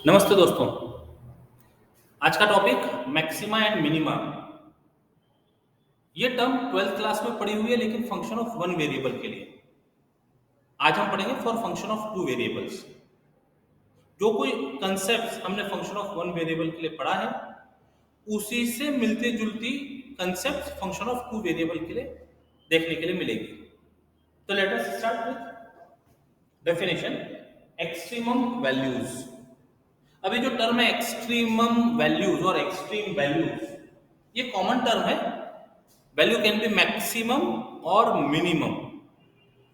नमस्ते दोस्तों। आज का टॉपिक मैक्सिमा एंड मिनिमा। ये टर्म 12th क्लास में पढ़ी हुई है, लेकिन फंक्शन ऑफ वन वेरिएबल के लिए। आज हम पढ़ेंगे for function of two variables. जो कोई कंसेप्ट हमने फंक्शन ऑफ वन वेरिएबल के लिए पढ़ा है, उसी से मिलती जुलती concept function of two variable के लिए देखने के लिए मिलेगी। तो let us start with definition. Extremum values. अभी जो टर्म है एक्सट्रीमम वैल्यूज और एक्सट्रीम वैल्यूज, ये कॉमन टर्म है। वैल्यू कैन बी मैक्सिमम और मिनिमम,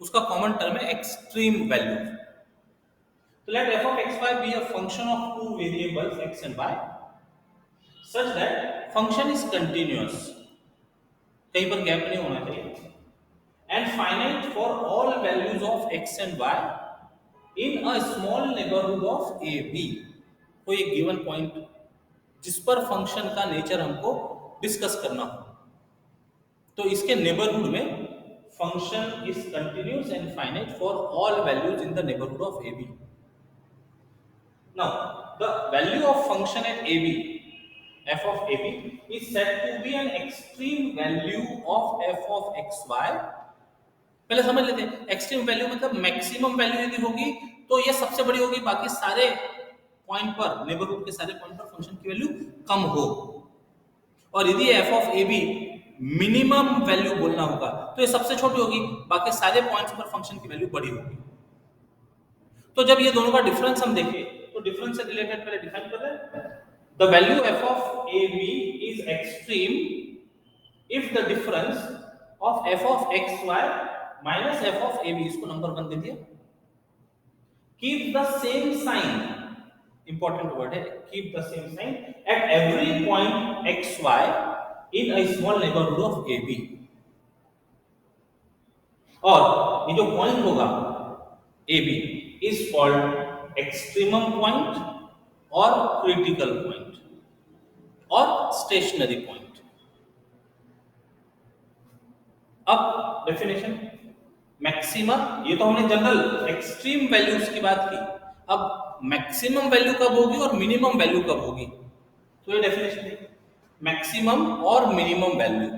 उसका कॉमन टर्म है एक्सट्रीम वैल्यू। तो late f of xy be a function of two variables x and y such that function is continuous, कहीं पर gap नहीं होना चाहिए, and finite for all values of x and y in a small neighborhood of a b। कोई एक given point जिस पर function का नेचर हमको डिस्कस करना हो, तो इसके नेबरहुड में function is continuous and finite for all values in the neighbourhood of A B. Now the value of function at A B, f of a b is said to be an extreme value of f of x y। पहले समझ लेते हैं, extreme value मतलब maximum value यदि होगी तो ये सबसे बड़ी होगी, बाकी सारे पॉइंट पर, नेबरहुड के सारे पॉइंट पर फंक्शन की वैल्यू कम हो। और यदि f of A B minimum value बोलना होगा तो ये सबसे छोटी होगी, बाकी सारे पॉइंट्स पर फंक्शन की वैल्यू बड़ी होगी। तो जब ये दोनों का डिफरेंस हम देखें तो डिफरेंस से रिलेटेड पहले डिफाइन कर रहे हैं। The value f of A B is extreme if the difference of f of X Y minus f of A B, इसको नंबर 1 दे दिया। Keep the same sign, important word है, keep the same sign at every point X Y in a small neighbourhood of A B. और ये जो point होगा A B is called extremum point और critical point और stationary point. अब definition maxima, ये तो हमने जनरल एक्सट्रीम वैल्यूज की बात की। अब मैक्सिमम वैल्यू कब होगी और मिनिमम वैल्यू कब होगी, तो ये डेफिनेशन है मैक्सिमम और मिनिमम वैल्यू।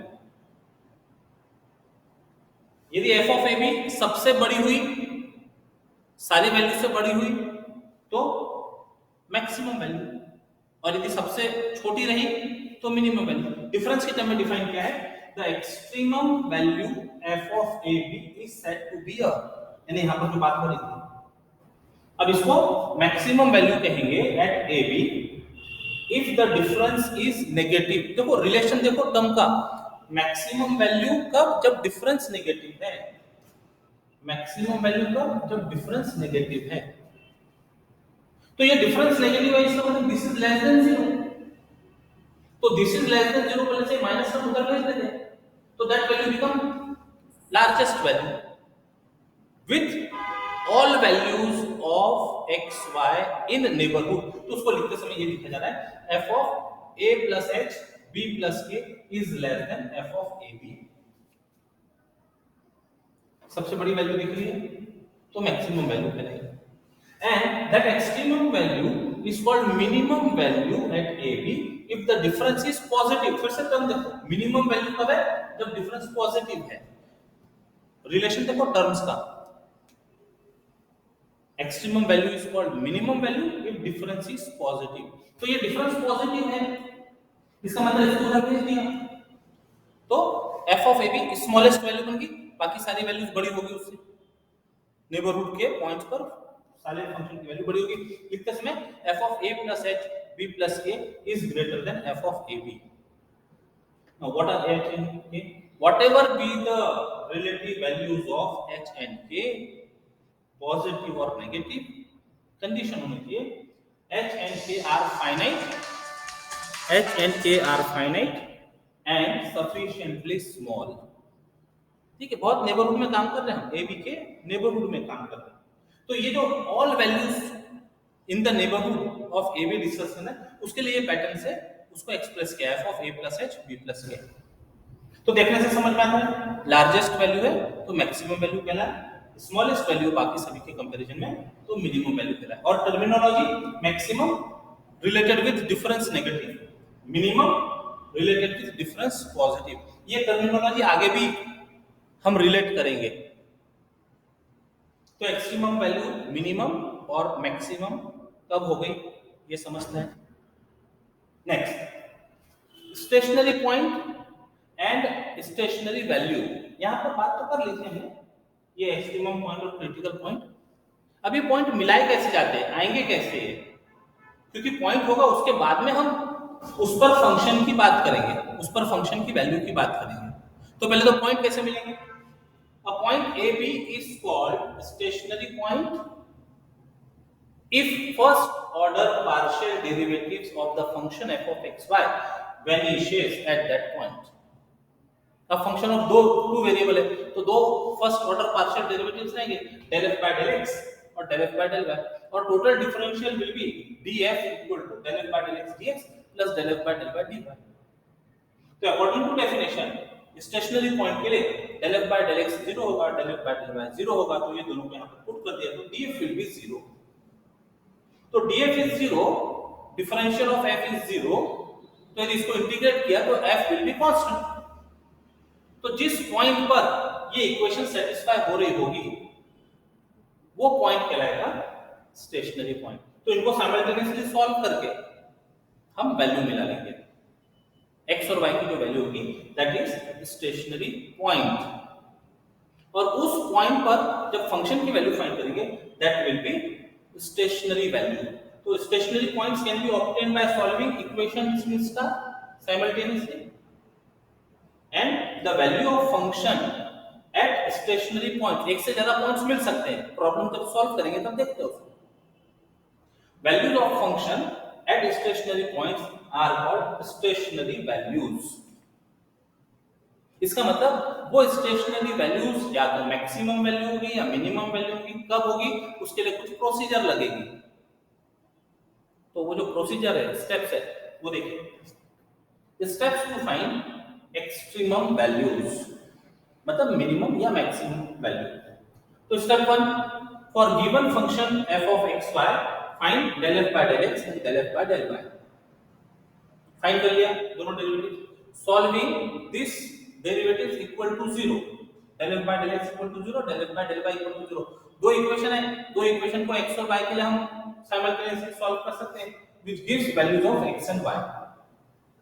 यदि f ऑफ ए बी सबसे बड़ी हुई, सारी वैल्यू से बड़ी हुई, तो मैक्सिमम वैल्यू, और यदि सबसे छोटी रही तो मिनिमम वैल्यू। डिफरेंस के टर्म में डिफाइन किया है, the extremum value f of A B is said to be a, यानी यहां पर जो बात हो रही थी, अब इसको मैक्सिमम वैल्यू कहेंगे at A B if the difference is negative. देखो रिलेशन, देखो टर्म का, मैक्सिमम वैल्यू कब, जब डिफरेंस नेगेटिव है। मैक्सिमम वैल्यू कब, जब डिफरेंस नेगेटिव है। तो ये डिफरेंस नेगेटिव है, इसका मतलब दिस इज लेस देन 0। तो दिस इज लेस देन 0 बोलने से माइनस का उधर भेज देते, तो that value become largest value with all values of X Y in neighbourhood. तो उसको लिखते समय ये लिखा जा रहा है f of a plus h b plus k is less than f of a b। सबसे बड़ी वैल्यू दिख रही है तो मैक्सिमम वैल्यू कहलाएगी। And that extremum value is called minimum value at a b if the difference is positive. फिर से term देखो, मिनिमम वैल्यू कब है, जब डिफरेंस पॉजिटिव है। रिलेशन देखो टर्म्स का, extremum value is called minimum value if difference is positive. तो ये डिफरेंस पॉजिटिव है, इसका मतलब इसको उधर भेज दिया, तो f of a b smallest value बन गई, बाकी सारी वैल्यूज बड़ी होगी उससे। नेबरहुड के पॉइंट्स पर सारे फंक्शन की वैल्यू बड़ी होगी। लिखते समय f of a plus h b plus k is greater than f of a b। Now what are h and k? Whatever be the relative values of h and k, positive और negative, condition होनी चाहिए h and k are finite, h and k are finite and sufficiently small. ठीक है, बहुत neighbourhood में काम कर रहे हैं हम, ए बी के नेबरहुड में काम कर रहे हैं। तो ये जो all values in the neighbourhood of A be discuss करना है, उसके लिए पैटर्न से उसको एक्सप्रेस किया f of a plus h b plus k। तो देखने से समझ में आता है लार्जेस्ट वैल्यू है तो मैक्सिमम वैल्यू कहलाए, स्मॉलेस्ट वैल्यू बाकी सभी के कंपैरिजन में, तो मिनिमम वैल्यू कहलाए। और terminology maximum related with difference negative, minimum related with difference positive. ये टर्मिनोलॉजी आगे भी हम रिलेट करेंगे। तो एक्सट्रीमम वैल्यू, मिनिमम और मैक्सिमम कब हो गई ये समझते हैं। Next, stationary point and stationary value. यहां पर बात तो कर लीजिए हमने, ये एक्सट्रीमम पॉइंट और क्रिटिकल पॉइंट। अभी पॉइंट मिलाए कैसे जाते हैं, आएंगे कैसे ये, क्योंकि पॉइंट होगा उसके बाद में हम उस पर फंक्शन की बात करेंगे, उस पर फंक्शन की वैल्यू की बात करेंगे। तो पहले तो पॉइंट कैसे मिलेंगे। A point AB is called stationary point if first order partial derivatives of the function f of xy vanishes at that point। अब फंक्शन ऑफ टू वेरिएबल है, तो दो फर्स्ट ऑर्डर पार्शियल डेरिवेटिव्स रहेंगे, del f by del x और del f by del y, और total differential will be df equal to del f by del x dx plus del f by del y dy। तो according to definition stationary point के लिए del f by del x 0 होगा, del f by del y 0 होगा, तो ये दोनों को यहां पर पुट कर दिया तो df will be 0। तो df is 0, differential of f is 0, तो यदि इसको इंटीग्रेट किया तो f will be constant। तो जिस पॉइंट पर ये इक्वेशन सेटिस्फाई हो रही होगी वो पॉइंट कहलाएगा स्टेशनरी पॉइंट। तो इनको साइमल्टेनियसली सॉल्व करके हम वैल्यू मिला लेंगे, x और y की जो वैल्यू होगी दैट इज स्टेशनरी पॉइंट। और उस पॉइंट पर जब फंक्शन की वैल्यू फाइंड करेंगे that will be stationary value. तो stationary points can be obtained by solving equations with star simultaneously, and the value of function at stationary point. एक से ज्यादा पॉइंट्स मिल सकते हैं, प्रॉब्लम जब सॉल्व करेंगे तब देखते हो। Values of function at stationary points are called stationary values. इसका मतलब वो स्टेशनरी वैल्यूज या तो मैक्सिमम वैल्यू होगी या मिनिमम वैल्यू होगी, कब होगी उसके लिए कुछ प्रोसीजर लगेगी। तो वो जो प्रोसीजर है, स्टेप्स है, वो देखिए। Steps to find extremum values, मतलब मिनिमम या मैक्सिमम वैल्यू। तो step 1, for given function f of xy find del f by del x and del f by del y। Find कर लिया दोनों derivative, solving this derivatives equal to 0, del f by del x equal to 0, del f by del y equal to 0। दो equation है, दो equation को x और y के लिए हम साइमल्टेनियसली सॉल्व कर सकते हैं which gives values of x and y।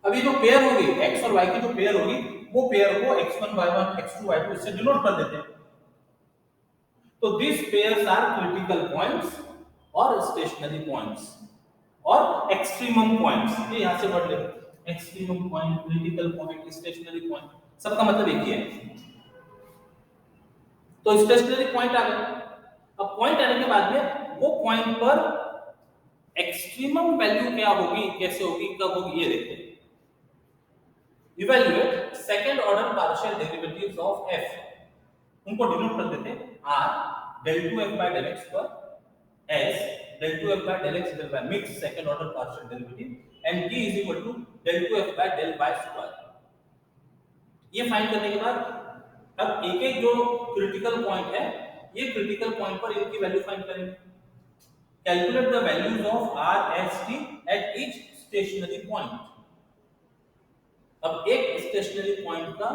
अब ये जो पेयर होगी x और y की जो पेयर होगी वो पेयर को x1 y1 x2 y2 इससे डिनोट कर देते हैं। तो this pairs are critical points और स्टेशनरी पॉइंट्स और एक्सट्रीमम पॉइंट्स। ये यहां से वर्ड ले, extremum point, critical point, stationary point, सबका मतलब एक ही है। तो स्टेशनरी पॉइंट आ गया। अब पॉइंट आने के बाद में वो पॉइंट पर एक्सट्रीमम वैल्यू क्या होगी, कैसे होगी, कब होगी, ये देखते हैं। Evaluate second order partial derivatives of f, उनको डिनोट कर देते हैं r del 2f by del x पर s del 2f by del x del y mixed second order partial derivative and t is equal to del 2f by del y square। ये find करने के बाद अब एक एक जो critical point है, ये क्रिटिकल पॉइंट पर इनकी वैल्यू फाइंड करेंगे। Calculate the values of r s t at each stationary point. अब एक स्टेशनरी पॉइंट का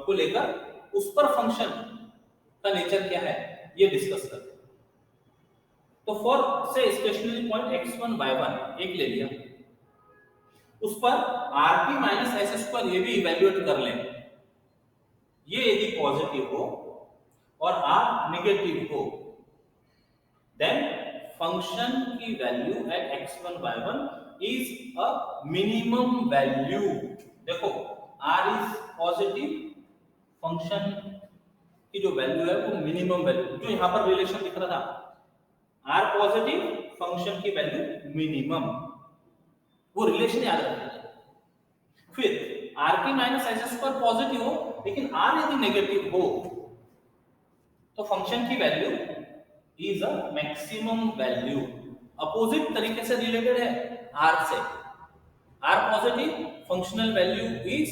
को लेकर उस पर फंक्शन का नेचर क्या है ये डिस्कस करते हैं। तो फॉर से स्टेशनरी पॉइंट x1 y1 एक ले लिया, उस पर rt माइनस एस स्क्वायर ये भी इवैल्यूएट कर लें। ये यदि पॉजिटिव हो और r नेगेटिव हो देन फंक्शन की value at x1 y1 is a minimum value. देखो r इज पॉजिटिव, फंक्शन की जो वैल्यू है वो मिनिमम वैल्यू, जो यहां पर रिलेशन दिख रहा था r पॉजिटिव, फंक्शन की वैल्यू मिनिमम, वो रिलेशन याद रखना। फिर rt minus S square positive हो लेकिन r यदि नेगेटिव हो तो फंक्शन की value is a maximum value. Opposite तरीके से रिलेटेड है r से, r positive functional value is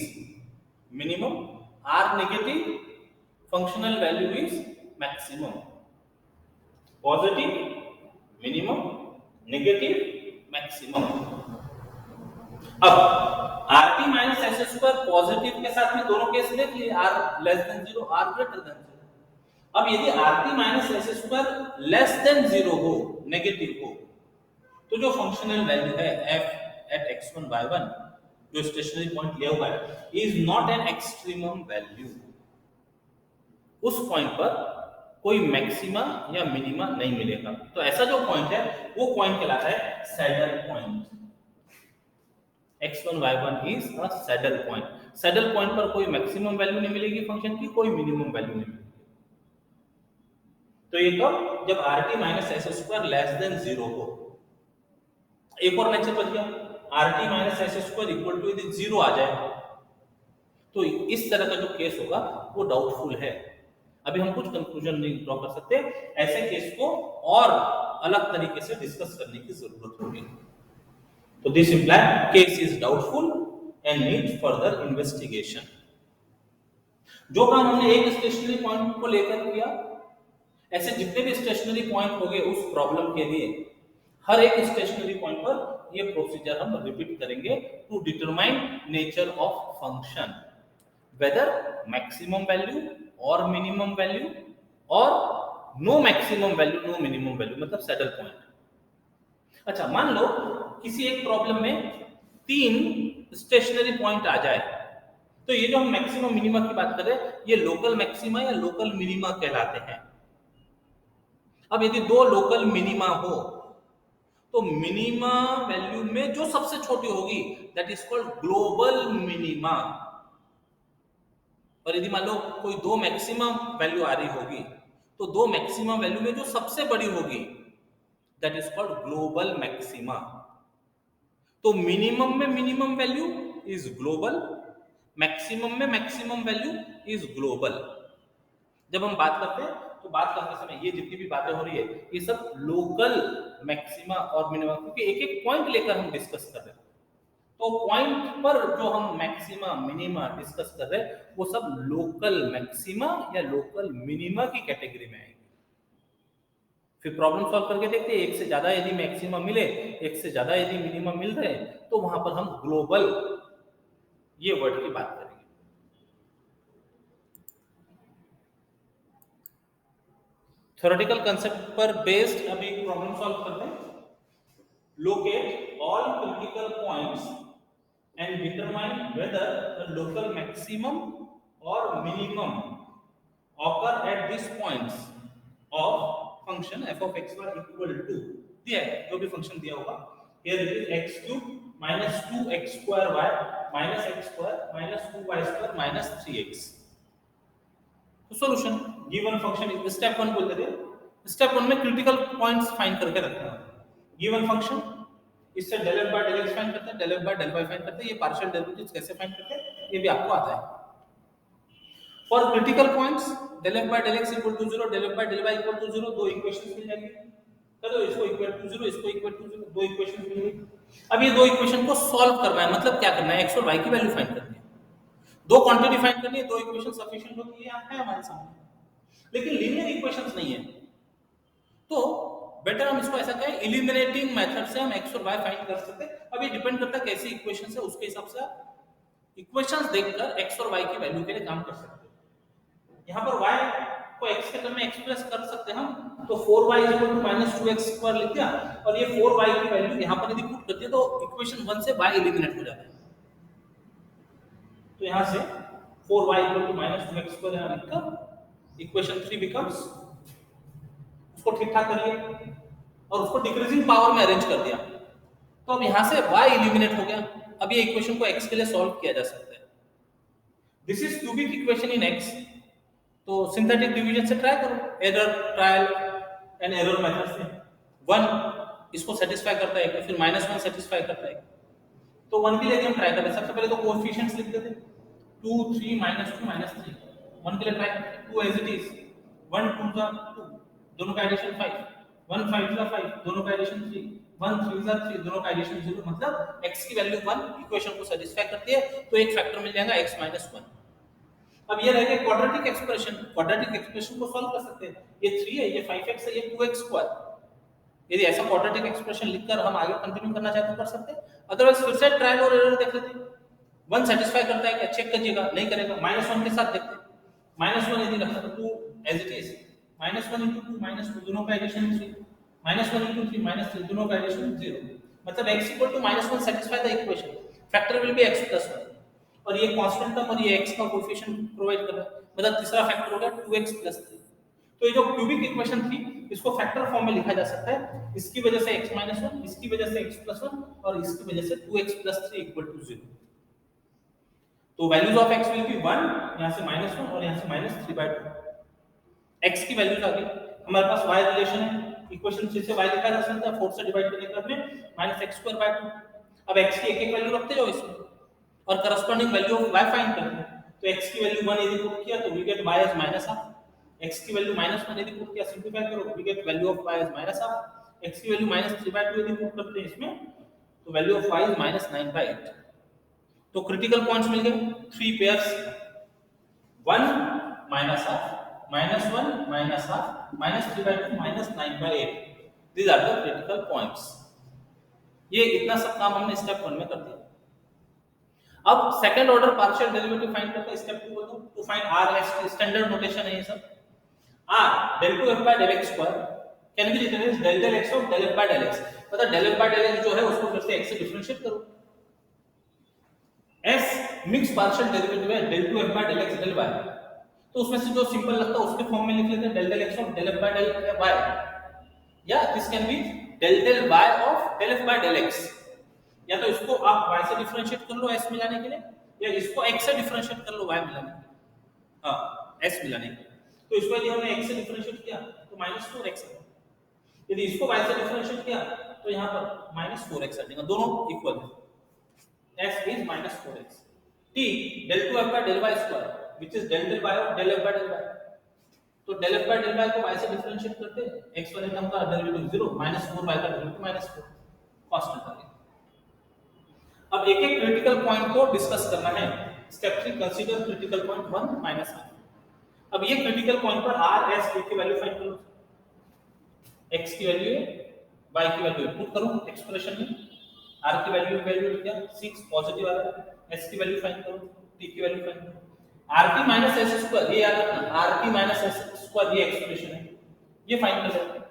minimum, r negative functional value is maximum, positive minimum, negative maximum. अब RT minus S square positive के साथ में दोनों केस देख लिए, are less than zero, R greater than zero. अब यदि RT minus S square less than zero हो, नेगेटिव हो, तो जो फंक्शनल वैल्यू है एफ एट x1 y1 जो स्टेशनरी पॉइंट लिया हुआ है is not an extremum value. उस पॉइंट पर कोई मैक्सिमा या मिनिमा नहीं मिलेगा। तो ऐसा जो पॉइंट है वो पॉइंट कहलाता है saddle point. x1 y1 is a saddle point. Saddle point पर कोई मैक्सिमम वैल्यू नहीं मिलेगी फंक्शन की, कोई मिनिमम वैल्यू नहीं मिलेगी। तो ये कब, जब rt minus S square less than zero हो। एक और नेचर बच गया, rt minus S square equal to यदि जीरो आ जाए तो इस तरह का जो केस होगा वो डाउटफुल है। अभी हम कुछ कंक्लूजन नहीं ड्रॉ कर सकते, ऐसे केस को और अलग तरीके से डिस्कस करने की जरूरत होगी। तो this imply case is doubtful and need further investigation. जो काम हमने एक स्टेशनरी पॉइंट को लेकर किया, ऐसे जितने भी स्टेशनरी पॉइंट हो गए उस प्रॉब्लम के लिए, हर एक स्टेशनरी पॉइंट पर ये प्रोसीजर हम रिपीट करेंगे to determine nature of function, whether maximum value और मिनिमम वैल्यू और no maximum value no minimum value, मतलब सैडल पॉइंट। अच्छा, मान लो किसी एक प्रॉब्लम में 3 स्टेशनरी पॉइंट आ जाए, तो ये जो हम मैक्सिमम मिनिमा की बात कर रहे हैं ये लोकल मैक्सिमा या लोकल मिनिमा कहलाते हैं। अब यदि 2 लोकल मिनिमा हो तो मिनिमा वैल्यू में जो सबसे छोटी होगी that is called global minima. और यदि मान लो कोई 2 मैक्सिमम वैल्यू आ रही होगी तो 2 मैक्सिमम वैल्यू में जो सबसे बड़ी होगी that is called global maxima. तो मिनिमम में minimum value is global, maximum में मैक्सिमम वैल्यू इज ग्लोबल। जब हम बात करते हैं तो बात करते समय ये जितनी भी बातें हो रही है ये सब लोकल मैक्सिमा और मिनिमा, क्योंकि एक एक पॉइंट लेकर हम डिस्कस कर रहे हैं। तो पॉइंट पर जो हम मैक्सिमा मिनिमा डिस्कस कर रहे हैं वो सब लोकल मैक्सिमा या लोकल मिनिमा की कैटेगरी में आएंगे। फिर प्रॉब्लम सॉल्व करके देखते हैं, एक से ज्यादा यदि मैक्सिमा मिले, एक से ज्यादा यदि मिनिमा मिल रहे हैं तो वहां पर हम ग्लोबल ये वर्ड की बात करेंगे। थ्योरेटिकल कंसेप्ट पर बेस्ड अभी प्रॉब्लम सॉल्व करते हैं। Locate all critical points and determine whether the local maximum or minimum occur at these points of function f of x y equal to दिया है, जो भी फंक्शन दिया होगा, here it is x cube minus 2x square y minus x square minus 2y square minus 3x। तो solution given function is step 1 बोल देते हैं। स्टेप 1 में क्रिटिकल पॉइंट्स फाइंड करके रखना है। गिवन फंक्शन, इससे del f by del x find करते हैं, del f by del y find करते हैं। ये पार्शियल डेरिवेटिव्स कैसे फाइंड करते हैं ये भी आपको आता है। For critical points del f by del x equal to 0, del f by del y equal to 0, दो इक्वेशंस मिल जाएंगी। चलो इसको इक्वल टू 0, इसको इक्वल टू 0, दो इक्वेशंस मिल गई। अब ये दो इक्वेशन को सॉल्व करना है, मतलब क्या करना है, x और y की वैल्यू फाइंड करनी है। दो क्वांटिटी फाइंड करनी है, दो इक्वेशन सफिशिएंट होती है, है हमारे सामने। लेकिन लीनियर इक्वेशंस नहीं है, तो बेटर हम इसको ऐसा कहें एलिमिनेटिंग मेथड से हम x और y फाइंड कर सकते हैं। अब ये डिपेंड करता है कैसी इक्वेशन है, उसके हिसाब से आप इक्वेशंस देखकर x और y की वैल्यू के लिए काम कर सकते हैं। यहाँ पर y को x के टर्म में एक्सप्रेस कर सकते हैं हम, तो 4y -2x² लिख दिया, और ये 4y की वैल्यू यहाँ पर यदि पुट करते हैं तो इक्वेशन 1 से y एलिमिनेट हो जाता है। तो यहाँ से 4y -2x² यहाँ लिखकर इक्वेशन 3 बिकम्स, उसको ठीक ठाक करिए और उसको डिक्रीजिंग पावर में अरेंज कर दिया, तो अब यहां से y एलिमिनेट हो गया। अब ये इक्वेशन को x के लिए सॉल्व किया जा सकता है। This is cubic equation in x, तो सिंथेटिक डिवीजन से ट्राई करो, error trial and error method से। 1 इसको सेटिस्फाई करता है, फिर -1 सेटिस्फाई करता है, तो 1 के लिए हम ट्राई करते हैं। सबसे पहले तो कोएफिशिएंट्स लिख देते हैं, 2 3 -2 -3। 1 के लिए ट्राई करते हैं, 2 एज इट इज, 1 2 2 दोनों का एडिशन 5, 1 5 5 दोनों का एडिशन 3, 1 3 3 दोनों का एडिशन 0, मतलब x की वैल्यू 1 इक्वेशन को सेटिस्फाई करती है, तो एक फैक्टर मिल जाएगा x -1। अब ये रहेगा क्वाड्रेटिक एक्सप्रेशन, क्वाड्रेटिक एक्सप्रेशन को सॉल्व कर सकते हैं। ये 3 है, ये 5x है, ये 2x स्क्वायर। यदि ऐसा क्वाड्रेटिक एक्सप्रेशन लिखकर हम आगे कंटिन्यू करना चाहते तो कर सकते हैं, अदरवाइज फिर से ट्रायल और एरर देख लेते हैं। 1 सेटिस्फाई करता है क्या, चेक करिएगा, नहीं करेगा -1 के साथ देखते हैं। -1 यदि रखा तो 2 एज इट इज, -1 * 2 -2 दोनों का एडिशन 3, -1 * 3 -3 दोनों का एडिशन 0, मतलब x = -1 satisfy the equation, factor will be x + 1, और ये कांस्टेंट टर्म और ये x का कोएफिशिएंट प्रोवाइड कर रहा है, मतलब तीसरा फैक्टर हो गया 2x + 3। तो ये जो क्यूबिक इक्वेशन थी इसको फैक्टर फॉर्म में लिखा जा सकता है, इसकी वजह से x - 1, इसकी वजह से x + 1 और इसकी वजह से 2x + 3 = 0। तो values of x will be 1, यहां से -1 और यहां से -3/2। x की वैल्यूज आ गई, हमारे पास y रिलेशन है, इक्वेशन 3 से y लिखा जा सकता है, 4 से डिवाइड करने के बाद में -x²/2। अब x की एक-एक वैल्यू रखते जाओ इसमें और corresponding value of y find करते हैं। तो x की वैल्यू 1 यदि पुट किया तो we get y as -1, x की वैल्यू -1 यदि पुट किया, सिंपलीफाई करो, we get value of y as -1, x की वैल्यू -3/2 यदि पुट करते हैं इसमें तो वैल्यू ऑफ y is -9/8। तो क्रिटिकल पॉइंट्स मिल गए, 3 pairs, 1 -1 -1 -1 -3/2 -9/8, these are the critical points। ये इतना सब काम हमने स्टेप 1 में कर दिया। अब second order partial derivative find करते हैं, स्टेप 2 बोलो to find r S, standard notation है ये सब। r del 2f by del x square can be written as del x of del f by del x, मतलब del f by del x जो है उसको फिर से x से डिफरेंशिएट करो। s मिक्स पार्शियल डेरिवेटिव है del 2f by del x del y, तो उसमें से जो सिंपल लगता है उसके फॉर्म में लिख लेते हैं del x of del f by del y, या this can be del y of del f by del x, या तो इसको आप y से डिफरेंशिएट कर लो s मिलाने के लिए, या इसको x से डिफरेंशिएट कर लो y मिलाने के लिए, हां s मिलाने के लिए। तो इसको यदि हमने x से डिफरेंशिएट किया तो -4x है, यदि इसको y से डिफरेंशिएट किया तो यहां पर -4x आ जाएगा, दोनों इक्वल है, s is -4x। t del 2f by del y square which is del y of del f by del y, तो del f by del y को y से डिफरेंशिएट करते हैं, x वाले टर्म का डेरिवेटिव 0, -4y का derivative -4, constant आ गया। अब एक एक क्रिटिकल पॉइंट को डिस्कस करना है। Step 3 consider critical point 1 minus r। अब ये क्रिटिकल पॉइंट पर r s k की वैल्यू फाइंड करो, x की वैल्यू है, y की वैल्यू पुट करो एक्सप्रेशन में, r की वैल्यू क्या 6 पॉजिटिव आ रहा है, s की वैल्यू फाइंड करो, t की वैल्यू फाइंड करो, rp माइनस s स्क्वायर, ये याद रखना rp माइनस s स्क्वायर ये एक्सप्रेशन है, ये फाइंड कर लेते हैं।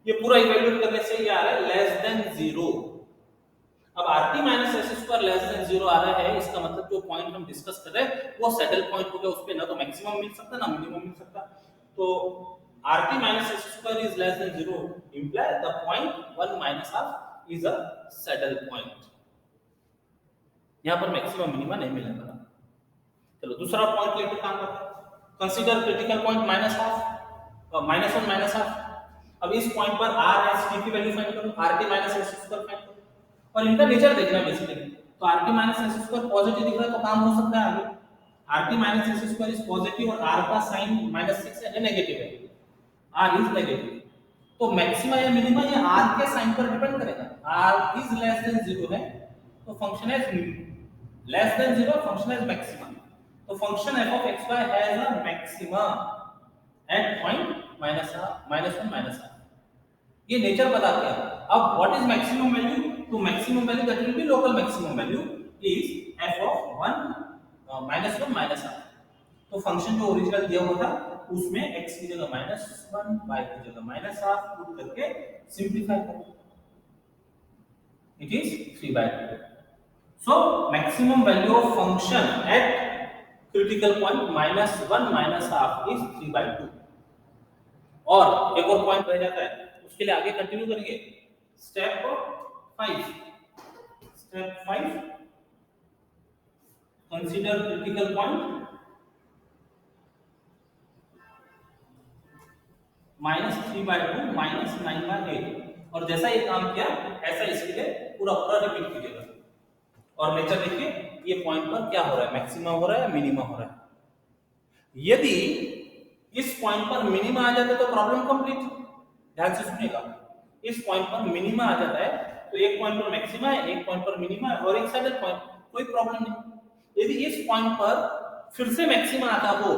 ये पूरा इवैल्यूएट करने से ये आ रहा है लेस देन 0। अब rp minus s square less then 0 आ रहा है, इसका मतलब जो पॉइंट हम डिस्कस कर रहे हैं वो सेटल पॉइंट हो गया, उस पे ना तो मैक्सिमम मिल सकता ना मिनिमम मिल सकता। तो rp minus s square is less then 0 imply the point 1 minus r is a settle point. यहां पर मैक्सिमम मिनिमा नहीं मिलेगा। चलो दूसरा पॉइंट लेके काम करते हैं, कंसीडर क्रिटिकल पॉइंट -1 -1। अब इस पॉइंट पर r s t की वैल्यू फाइंड करो, rp minus s square find करो और इनका नेचर देखना बेसिकली। तो rp minus s square positive दिख रहा है तो काम हो सकता है आगे, rp minus s square is positive और r का साइन -6 है, नेगेटिव है, r इज नेगेटिव, तो मैक्सिमा या मिनिमा ये r के साइन पर डिपेंड करेगा। r इज लेस देन 0 है तो फंक्शन है लेस देन 0, फंक्शन है मैक्सिमा, तो function f of x y has a maxima at point -1 -r, ये नेचर बताते हैं। अब व्हाट इज मैक्सिमम वैल्यू, तो maximum value that will B local maximum value is f of 1 -1 -r। तो function जो original दिया हुआ था उसमें x की जगह -1 y की जगह -r पुट करके सिंपलीफाई करो, it is 3/2। So maximum value of function eight critical point -1 -r is 3/2। और एक और पॉइंट रह जाता है, उसके लिए आगे कंटिन्यू करेंगे। स्टेप 5 कंसीडर क्रिटिकल पॉइंट -3/2 -9/8, और जैसा ये काम किया ऐसा इसके लिए पूरा रिपीट कीजिएगा। और नेचर देखिए ये पॉइंट पर क्या हो रहा है, मैक्सिमा हो रहा है या मिनिमा हो रहा है। यदि इस पॉइंट पर मिनिमा आ जाता है तो प्रॉब्लम कंप्लीट। ध्यान से सुनिएगा, इस पॉइंट पर मिनिमा आ जाता है तो एक पॉइंट पर मैक्सिमा है, एक पॉइंट पर मिनिमा है और एक सैडल पॉइंट, कोई प्रॉब्लम नहीं। यदि इस पॉइंट पर फिर से मैक्सिमा आता हो,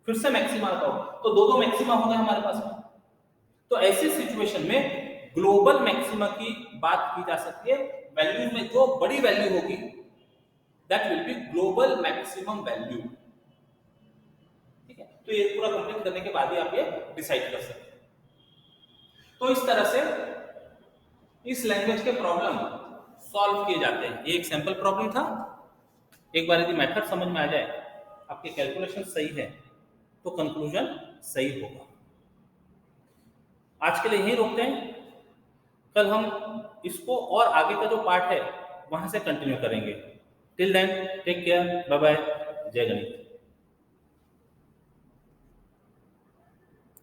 फिर से मैक्सिमा आता हो, तो दो दो मैक्सिमा हो गए हमारे पास में। तो ऐसी सिचुएशन में ग्लोबल मैक्सिमा की बात की जा सकती है। वैल्यू में जो बड़ी वैल्यू होगी that will B global maximum value. ठीक है, तो ये पूरा कंप्लीट करने के बाद ही आप ये डिसाइड कर सकते हैं। तो इस तरह से इस लैंग्वेज के प्रॉब्लम सॉल्व किए जाते हैं। ये एक सैंपल प्रॉब्लम था। एक बार यदि मेथड समझ में आ जाए, आपके कैलकुलेशन सही है, तो कंक्लूजन सही होगा। आज के लिए यहीं रोकते हैं। कल हम इसको और आगे का जो पार्ट है वहां से कंटिन्यू करेंगे। Till then take care, bye bye, जय गणित।